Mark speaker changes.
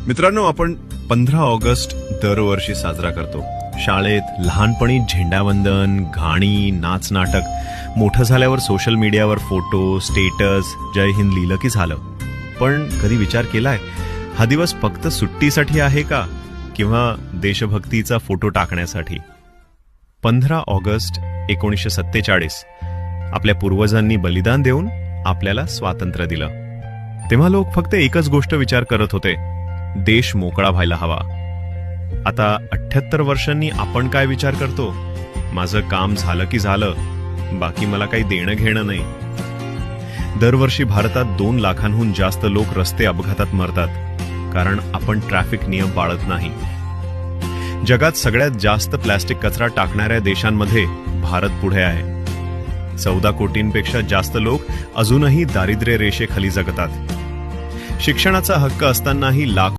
Speaker 1: मित्रांनो, आपण 15 ऑगस्ट दरवर्षी साजरा करतो. शाळेत लहानपणी झेंडावंदन, गाणी, नाच, नाटक. मोठं झाल्यावर सोशल मीडियावर फोटो, स्टेटस, जय हिंद लिहिलं की झालं. पण कधी विचार केलाय, हा दिवस फक्त सुट्टीसाठी आहे का, किंवा देशभक्तीचा फोटो टाकण्यासाठी? 15 ऑगस्ट 1947 आपल्या पूर्वजांनी बलिदान देऊन आपल्याला स्वातंत्र्य दिलं. तेव्हा लोक फक्त एकच गोष्ट विचार करत होते, देश मोकळा व्हायला हवा. आता 78 वर्षांनी आपण काय विचार करतो? माझं काम झालं की झालं, बाकी मला काही देणं घेणं नाही. दरवर्षी भारतात 2 लाखांहून जास्त लोक रस्ते अपघातात मरतात, कारण आपण ट्रॅफिक नियम पाळत नाही. जगात सगळ्यात जास्त प्लॅस्टिक कचरा टाकणाऱ्या देशांमध्ये भारत पुढे आहे. 14 कोटींपेक्षा जास्त लोक अजूनही दारिद्र्य रेषेखाली जगतात. शिक्षणाचा हक्क असतानाही लाखो